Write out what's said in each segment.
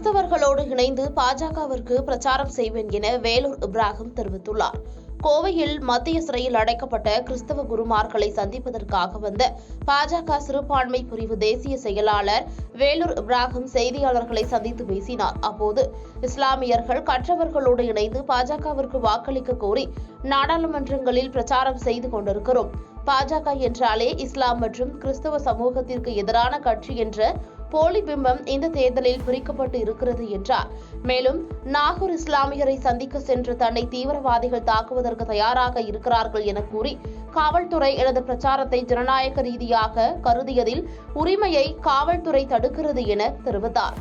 கிறிஸ்தவர்களோடு இணைந்து பாஜகவிற்கு பிரச்சாரம் செய்வேன் என வேலூர் இப்ராஹிம் தெரிவித்துள்ளார். கோவையில் மத்திய சிறையில் அடைக்கப்பட்ட கிறிஸ்தவ குருமார்களை சந்திப்பதற்காக வந்த பாஜக சிறுபான்மை பிரிவு தேசிய செயலாளர் வேலூர் இப்ராஹிம் செய்தியாளர்களை சந்தித்து பேசினார். அப்போது இஸ்லாமியர்கள் கற்றவர்களோடு இணைந்து பாஜகவிற்கு வாக்களிக்க கோரி நாடாளுமன்றங்களில் பிரச்சாரம் செய்து கொண்டிருக்கிறோம். பாஜக என்றாலே இஸ்லாம் மற்றும் கிறிஸ்தவ சமூகத்திற்கு எதிரான கட்சி என்ற போலி பிம்பம் இந்த தேர்தலில் பிரிக்கப்பட்டு இருக்கிறது என்றார். மேலும் நாகூர் இஸ்லாமியரை சந்திக்க சென்று தன்னை தீவிரவாதிகள் தாக்குவதற்கு தயாராக இருக்கிறார்கள் என கூறி காவல்துறை எனது பிரச்சாரத்தை ஜனநாயக ரீதியாக கருதியதில் உரிமையை காவல்துறை தடுக்கிறது என தெரிவித்தார்.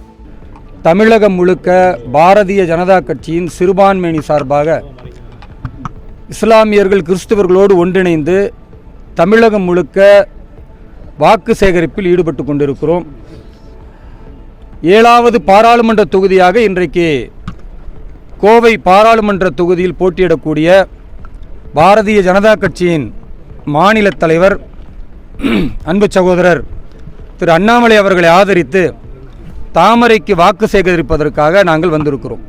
தமிழகம் முழுக்க பாரதிய ஜனதா கட்சியின் சிறுபான்மையினி சார்பாக இஸ்லாமியர்கள் கிறிஸ்தவர்களோடு ஒன்றிணைந்து தமிழகம் முழுக்க வாக்கு சேகரிப்பில் ஈடுபட்டு கொண்டிருக்கிறோம். 7வது பாராளுமன்ற தொகுதியாக இன்றைக்கு கோவை பாராளுமன்ற தொகுதியில் போட்டியிடக்கூடிய பாரதிய ஜனதா கட்சியின் மாநில தலைவர் அன்பு சகோதரர் திரு அண்ணாமலை அவர்களை ஆதரித்து தாமரைக்கு வாக்கு சேகரிப்பதற்காக நாங்கள் வந்திருக்கிறோம்.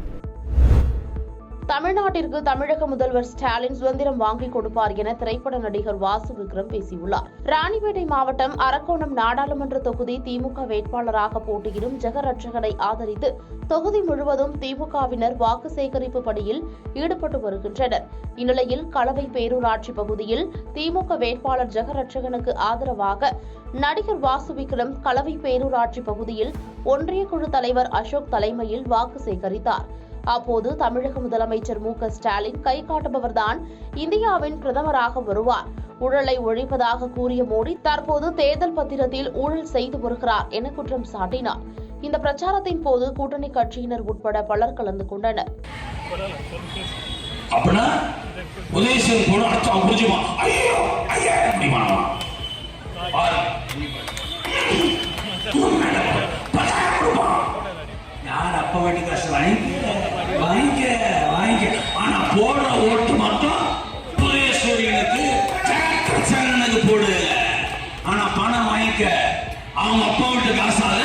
தமிழ்நாட்டிற்கு தமிழக முதல்வர் ஸ்டாலின் சுதந்திரம் வாங்கி கொடுப்பார் என திரைப்பட நடிகர் வாசு விக்ரம் பேசியுள்ளார். ராணிப்பேட்டை மாவட்டம் அரக்கோணம் நாடாளுமன்ற தொகுதி திமுக வேட்பாளராக போட்டியிடும் ஜெகரட்சகனை ஆதரித்து தொகுதி முழுவதும் திமுகவினர் வாக்கு சேகரிப்பு பணியில் ஈடுபட்டு வருகின்றனர். இந்நிலையில் கலவை பேரூராட்சி பகுதியில் திமுக வேட்பாளர் ஜெகரட்சகனுக்கு ஆதரவாக நடிகர் வாசு விக்ரம் கலவை பேரூராட்சி பகுதியில் ஒன்றிய குழு தலைவர் அசோக் தலைமையில் வாக்கு சேகரித்தார். அப்போது தமிழக முதலமைச்சர் மு.க. ஸ்டாலின் கை காட்டுபவர்தான் இந்தியாவின் பிரதமராக வருவார், ஊழலை ஒழிப்பதாக கூறிய மோடி தற்போது தேர்தல் பத்திரத்தில் ஊழல் செய்து வருகிறார் என குற்றம் சாட்டினார். இந்த பிரச்சாரத்தின் போது கூட்டணி கட்சியினர் உட்பட பலர் கலந்து கொண்டனர். ஆனா போடுற ஓட்டு மட்டும் புதேஸ்வரியனுக்கு போடு. ஆனா பணம் வாங்கிக்க அவங்க அப்பா வீட்டு காசால.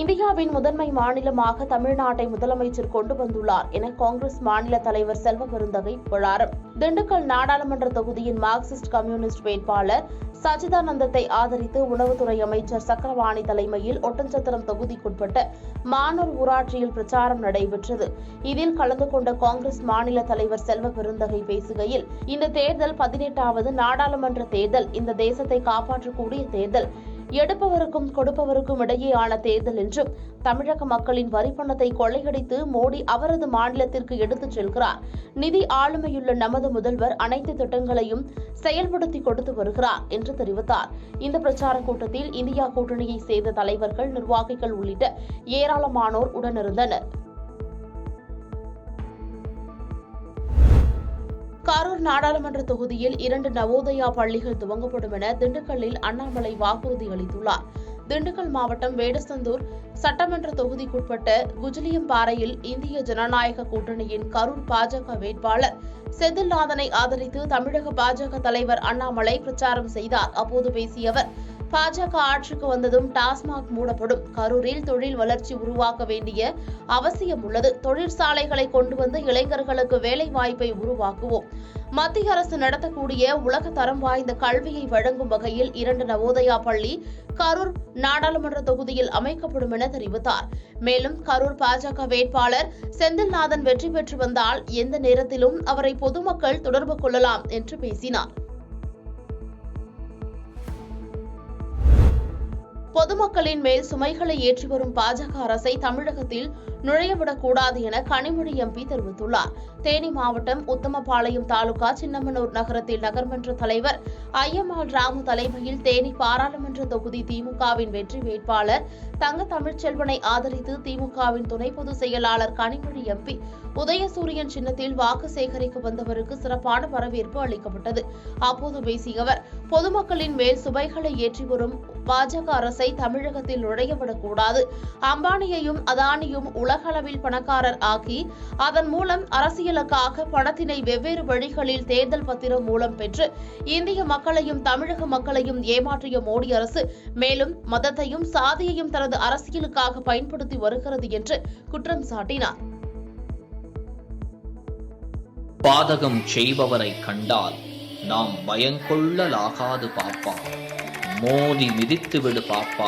இந்தியாவின் முதன்மை மாநிலமாக தமிழ்நாட்டை முதலமைச்சர் கொண்டு வந்துள்ளார் என காங்கிரஸ் மாநில தலைவர் செல்வ பெருந்தகை புகழாரம். திண்டுக்கல் நாடாளுமன்ற தொகுதியின் மார்க்சிஸ்ட் கம்யூனிஸ்ட் வேட்பாளர் சச்சிதானந்தத்தை ஆதரித்து உணவுத்துறை அமைச்சர் சக்கரவாணி தலைமையில் ஒட்டன்சத்திரம் தொகுதிக்குட்பட்ட மானூர் ஊராட்சியில் பிரச்சாரம் நடைபெற்றது. இதில் கலந்து கொண்ட காங்கிரஸ் மாநில தலைவர் செல்வ பெருந்தகை பேசுகையில், இந்த தேர்தல் 18வது நாடாளுமன்ற தேர்தல், இந்த தேசத்தை காப்பாற்றக்கூடிய தேர்தல், எடுப்பவருக்கும் கொடுப்பவருக்கும் இடையேயான தேர்தல் என்றும், தமிழக மக்களின் வரிப்பணத்தை கொள்ளையடித்து மோடி அவரது மாநிலத்திற்கு எடுத்துச் செல்கிறார். நிதி ஆளுமையுள்ள நமது முதல்வர் அனைத்து திட்டங்களையும் செயல்படுத்தி கொடுத்து வருகிறார் என்று தெரிவித்தார். இந்த பிரச்சார கூட்டத்தில் இந்தியா கூட்டணியை சேர்ந்த தலைவர்கள், நிர்வாகிகள் உள்ளிட்ட ஏராளமானோர் உடனிருந்தனர். கரூர் நாடாளுமன்ற தொகுதியில் 2 நவோதயா பள்ளிகள் துவங்கப்படும் என திண்டுக்கல்லில் அண்ணாமலை வாக்குறுதி அளித்துள்ளார். திண்டுக்கல் மாவட்டம் வேடசந்தூர் சட்டமன்ற தொகுதிக்குட்பட்ட குஜிலியம்பாறையில் இந்திய ஜனநாயக கூட்டணியின் கரூர் பாஜக வேட்பாளர் செந்தில்நாதனை ஆதரித்து தமிழக பாஜக தலைவர் அண்ணாமலை பிரச்சாரம் செய்தார். அப்போது பேசிய அவர், பாஜக ஆட்சிக்கு வந்ததும் டாஸ்மாக் மூடப்படும், கரூரில் தொழில் வளர்ச்சி உருவாக்க வேண்டிய அவசியம் உள்ளது, தொழிற்சாலைகளை கொண்டு வந்து இளைஞர்களுக்கு வேலை வாய்ப்பை உருவாக்குவோம், மத்திய அரசு நடத்தக்கூடிய உலக தரம் வாய்ந்த கல்வியை வழங்கும் வகையில் 2 நவோதயா பள்ளி கரூர் நாடாளுமன்ற தொகுதியில் அமைக்கப்படும் என தெரிவித்தார். மேலும் கரூர் பாஜக வேட்பாளர் செந்தில்நாதன் வெற்றி பெற்று வந்தால் எந்த நேரத்திலும் அவரை பொதுமக்கள் தொடர்பு கொள்ளலாம் என்று பேசினார். பொதுமக்களின் மேல் சுமைகளை ஏற்றி வரும் பாஜக அரசை தமிழகத்தில் நுழையவிடக்கூடாது என கனிமொழி எம்பி தெரிவித்துள்ளார். தேனி மாவட்டம் உத்தமபாளையம் தாலுகா சின்னமனூர் நகரத்தில் நகர்மன்ற தலைவர் ஐயம்மாள் ராமு தலைமையில் தேனி பாராளுமன்ற தொகுதி திமுகவின் வெற்றி வேட்பாளர் தங்க தமிழ்ச்செல்வனை ஆதரித்து திமுகவின் துணை பொதுச் செயலாளர் கனிமொழி எம்பி உதயசூரியன் சின்னத்தில் வாக்கு சேகரிக்க வந்தவருக்கு சிறப்பான வரவேற்பு அளிக்கப்பட்டது. அப்போது பேசிய அவர், பொதுமக்களின் மேல் சுமைகளை ஏற்றி வரும் பாஜக அரசை அரசை தமிழகத்தில் நுழையவிடக்கூடாது. அம்பானியையும் அதானியும் உலகளவில் பணக்காரர் ஆக்கி அதன் மூலம் அரசியலுக்காக பணத்தினை வெவ்வேறு வழிகளில் தேர்தல் பத்திரம் மூலம் பெற்று இந்திய மக்களையும் தமிழக மக்களையும் ஏமாற்றிய மோடி அரசு மேலும் மதத்தையும் சாதியையும் தனது அரசியலுக்காக பயன்படுத்தி வருகிறது என்று குற்றம் சாட்டினார். பாதகம் செய்பவரை கண்டால் நாம் பயங்கொள்ளலாகாது பாப்பா, மோதி மிதித்து விடு பாப்பா,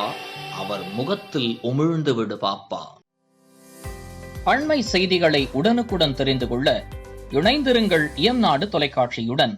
அவர் முகத்தில் உமிழ்ந்து விடு பாப்பா. அண்மை செய்திகளை உடனுக்குடன் தெரிந்து கொள்ள இணைந்திருங்கள் இயம்நாடு தொலைக்காட்சியுடன்.